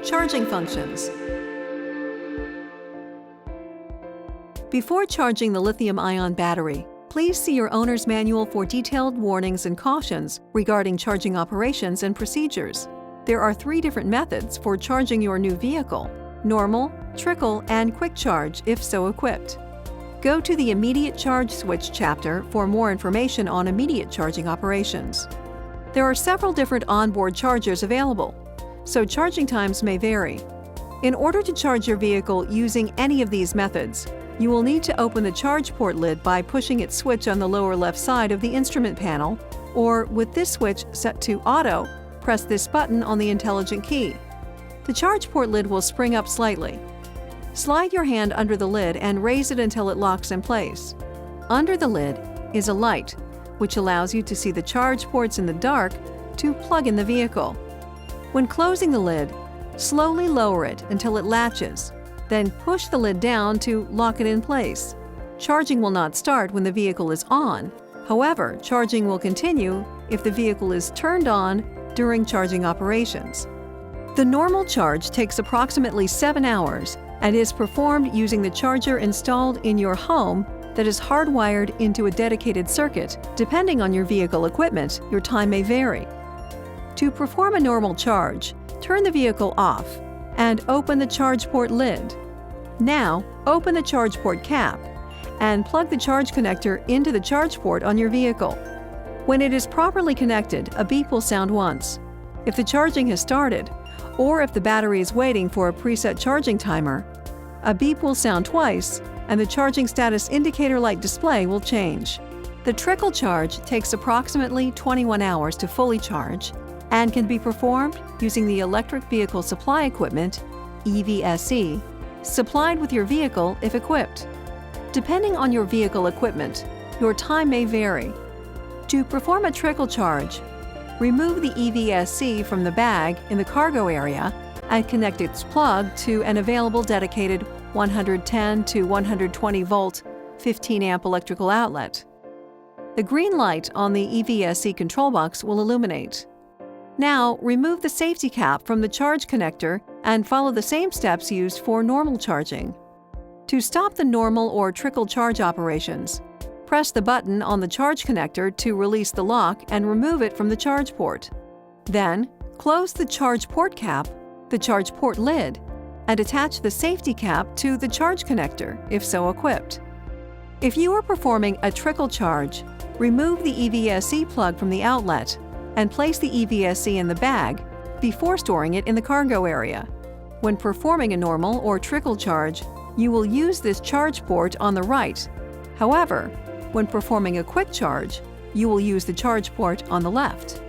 Charging functions. Before charging the lithium-ion battery, please see your owner's manual for detailed warnings and cautions regarding charging operations and procedures. There are 3 different methods for charging your new vehicle: normal, trickle, and quick charge if so equipped. Go to the Immediate Charge Switch chapter for more information on immediate charging operations. There are several different onboard chargers available, so charging times may vary. In order to charge your vehicle using any of these methods, you will need to open the charge port lid by pushing its switch on the lower left side of the instrument panel, or with this switch set to auto, press this button on the intelligent key. The charge port lid will spring up slightly. Slide your hand under the lid and raise it until it locks in place. Under the lid is a light, which allows you to see the charge ports in the dark to plug in the vehicle. When closing the lid, slowly lower it until it latches. Then push the lid down to lock it in place. Charging will not start when the vehicle is on. However, charging will continue if the vehicle is turned on during charging operations. The normal charge takes approximately 7 hours and is performed using the charger installed in your home that is hardwired into a dedicated circuit. Depending on your vehicle equipment, your time may vary. To perform a normal charge, turn the vehicle off and open the charge port lid. Now, open the charge port cap and plug the charge connector into the charge port on your vehicle. When it is properly connected, a beep will sound once. If the charging has started, or if the battery is waiting for a preset charging timer, a beep will sound twice and the charging status indicator light display will change. The trickle charge takes approximately 21 hours to fully charge and can be performed using the Electric Vehicle Supply Equipment, EVSE, supplied with your vehicle if equipped. Depending on your vehicle equipment, your time may vary. To perform a trickle charge, remove the EVSE from the bag in the cargo area and connect its plug to an available dedicated 110 to 120 volt 15 amp electrical outlet. The green light on the EVSE control box will illuminate. Now, remove the safety cap from the charge connector and follow the same steps used for normal charging. To stop the normal or trickle charge operations, press the button on the charge connector to release the lock and remove it from the charge port. Then, close the charge port cap, the charge port lid, and attach the safety cap to the charge connector, if so equipped. If you are performing a trickle charge, remove the EVSE plug from the outlet and place the EVSE in the bag before storing it in the cargo area. When performing a normal or trickle charge, you will use this charge port on the right. However, when performing a quick charge, you will use the charge port on the left.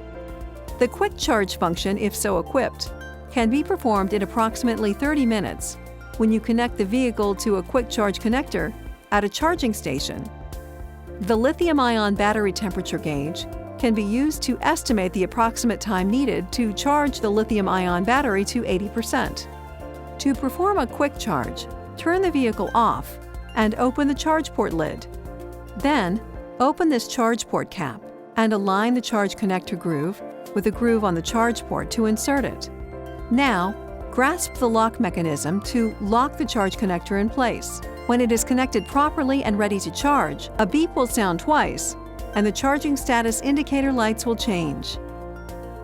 The quick charge function, if so equipped, can be performed in approximately 30 minutes when you connect the vehicle to a quick charge connector at a charging station. The lithium-ion battery temperature gauge can be used to estimate the approximate time needed to charge the lithium-ion battery to 80%. To perform a quick charge, turn the vehicle off and open the charge port lid. Then, open this charge port cap and align the charge connector groove with the groove on the charge port to insert it. Now, grasp the lock mechanism to lock the charge connector in place. When it is connected properly and ready to charge, a beep will sound twice, and the charging status indicator lights will change.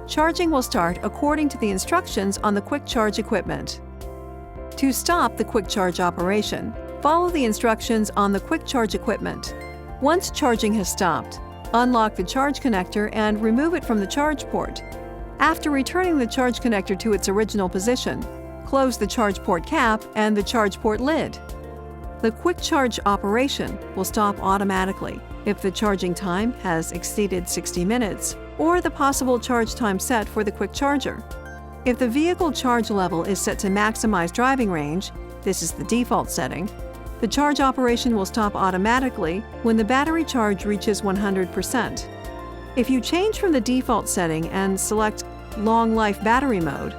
Charging will start according to the instructions on the quick charge equipment. To stop the quick charge operation, follow the instructions on the quick charge equipment. Once charging has stopped, unlock the charge connector and remove it from the charge port. After returning the charge connector to its original position, close the charge port cap and the charge port lid. The quick charge operation will stop automatically if the charging time has exceeded 60 minutes or the possible charge time set for the quick charger. If the vehicle charge level is set to maximize driving range, this is the default setting, the charge operation will stop automatically when the battery charge reaches 100%. If you change from the default setting and select Long Life Battery Mode,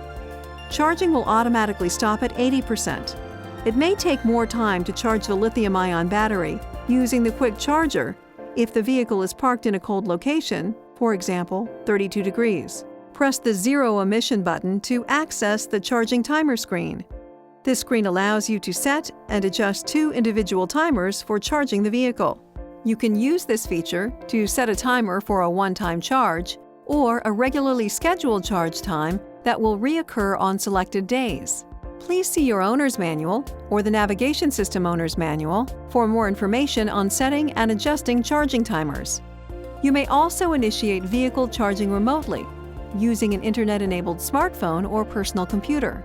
charging will automatically stop at 80%. It may take more time to charge the lithium-ion battery using the quick charger if the vehicle is parked in a cold location, for example, 32 degrees. Press the Zero Emission button to access the charging timer screen. This screen allows you to set and adjust 2 individual timers for charging the vehicle. You can use this feature to set a timer for a one-time charge or a regularly scheduled charge time that will reoccur on selected days. Please see your owner's manual or the navigation system owner's manual for more information on setting and adjusting charging timers. You may also initiate vehicle charging remotely using an internet-enabled smartphone or personal computer.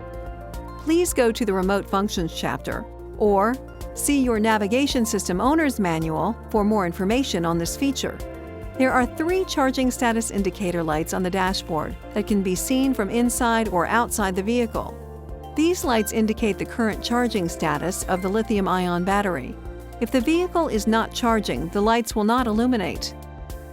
Please go to the Remote Functions chapter or see your navigation system owner's manual for more information on this feature. There are 3 charging status indicator lights on the dashboard that can be seen from inside or outside the vehicle. These lights indicate the current charging status of the lithium-ion battery. If the vehicle is not charging, the lights will not illuminate.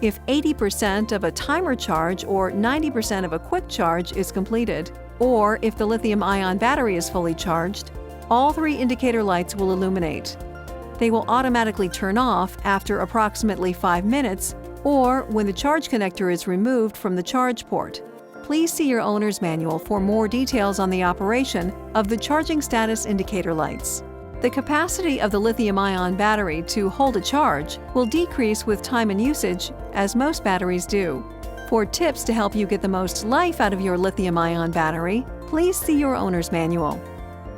If 80% of a timer charge or 90% of a quick charge is completed, or if the lithium-ion battery is fully charged, all 3 indicator lights will illuminate. They will automatically turn off after approximately 5 minutes or when the charge connector is removed from the charge port. Please see your owner's manual for more details on the operation of the charging status indicator lights. The capacity of the lithium-ion battery to hold a charge will decrease with time and usage, as most batteries do. For tips to help you get the most life out of your lithium-ion battery, please see your owner's manual.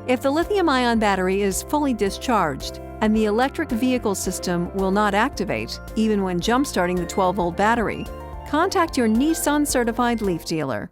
If the lithium-ion battery is fully discharged and the electric vehicle system will not activate, even when jump-starting the 12-volt battery, contact your Nissan certified Leaf dealer.